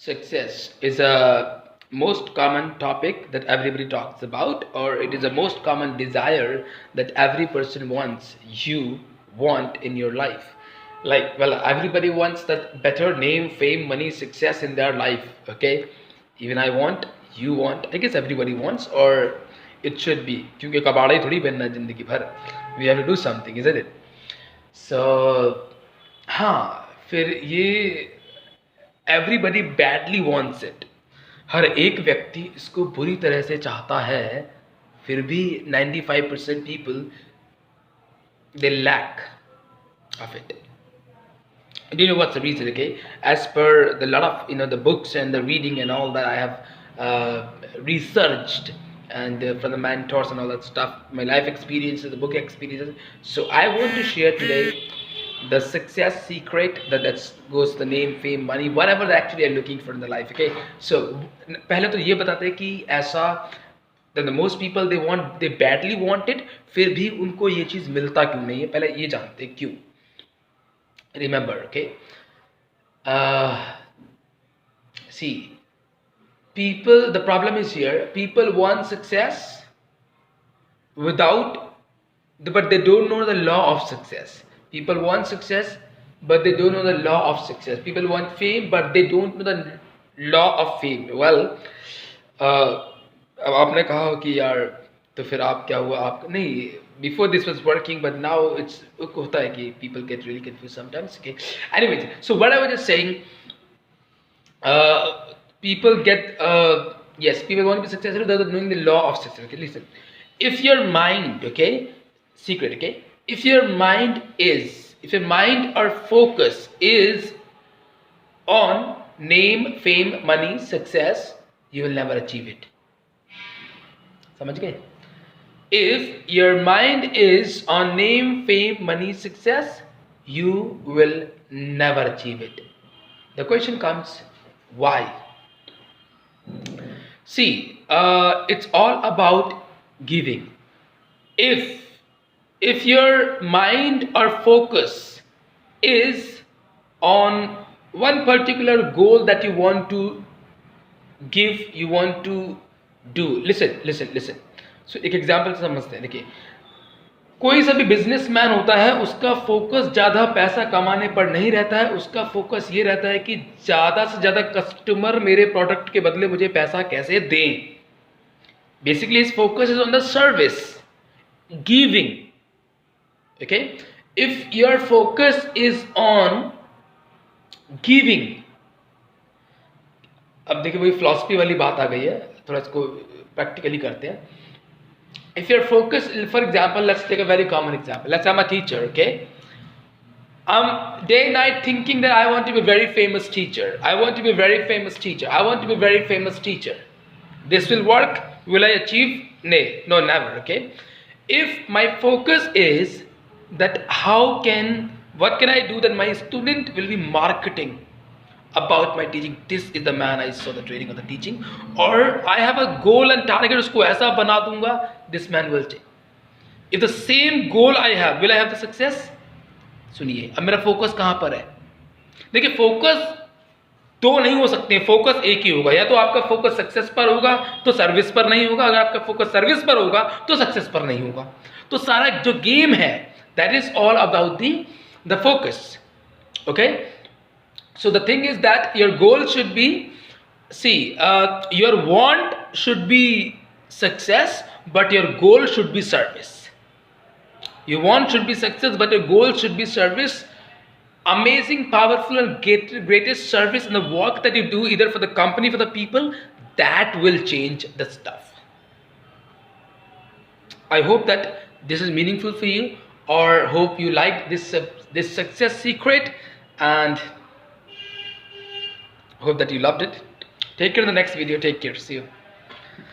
Success is a most common topic that everybody talks about, or it is a most common desire that every person wants, you want in your life. Like, well, everybody wants that better name, fame, money, success in their life, okay? Even I want, you want, I guess everybody wants, or it should be. क्योंकि कबाड़ा ही थोड़ी बनना है जिंदगी भर. We have to do something, isn't it? So, हाँ, फिर ये everybody badly wants it. हर एक व्यक्ति इसको बुरी तरह से चाहता है, फिर भी 95% people they lack of it. Do you know what's the reason? Okay, as per the lot of the books and the reading and all that I have researched, and from the mentors and all that stuff, my life experiences, the book experiences. So I want to share today the success secret that goes the name, fame, money, whatever they actually are looking for in the life. Okay, so पहले तो ये बताते हैं कि ऐसा that the most people they badly want it, फिर भी उनको ये चीज़ मिलता क्यों नहीं है, पहले ये जानते हैं क्यों. Remember, okay, see, people, the problem is here, people want success but they don't know the law of success. People want success but they don't know the law of success. People want fame but they don't know the law of fame. Well, अब आपने कहा कि यार तो फिर आप क्या हुआ, आप नहीं, before this was working but now it's होता है कि people get really confused sometimes. Okay, anyways, so what I was just saying, people get yes, people want to be successful without knowing the law of success. Okay, listen, if your mind, okay, secret, okay, if your mind or focus is on name, fame, money, success, you will never achieve it. समझ गए? If your mind is on name, fame, money, success, you will never achieve it. The question comes, why? See, it's all about giving. If your mind or focus is on one particular goal that you want to give, you want to do, listen. So एक example से समझते हैं. देखिए, कोई सा भी businessman होता है, उसका फोकस ज़्यादा पैसा कमाने पर नहीं रहता है, उसका फोकस ये रहता है कि ज़्यादा से ज़्यादा कस्टमर मेरे प्रोडक्ट के बदले मुझे पैसा कैसे दें. Basically his focus is on the service, giving. Okay, if your focus is on giving, अब देखिए वही फिलॉसफी वाली बात आ गई है, थोड़ा इसको प्रैक्टिकली करते हैं. If your focus, for example, let's take a very common example. Let's say I'm a teacher, okay? I'm day and night thinking that I want to be a very famous teacher. I want to be a very famous teacher. I want to be a very famous teacher. This will work. Will I achieve? No, never, okay? If my focus is that what can I do that my student will be marketing about my teaching, this is the man I saw the training of the teaching, or I have a goal and target, उसको ऐसा बना दूंगा, this man will take. If the same goal I have, will I have the success? सुनिए, अब मेरा focus कहाँ पर है. देखिए, फोकस दो नहीं हो सकते, फोकस एक ही होगा. या तो आपका फोकस सक्सेस पर होगा तो सर्विस पर नहीं होगा, अगर आपका फोकस सर्विस पर होगा तो सक्सेस पर नहीं होगा. तो सारा जो गेम है, that is all about the focus. Okay, so the thing is that your goal should be, your want should be success but your goal should be service. Your want should be success but your goal should be service. Amazing, powerful and greatest service in the work that you do, either for the company, for the people, that will change the stuff. I hope that this is meaningful for you, or hope you like this success secret, and hope that you loved it. Take care in the next video. Take care. See you.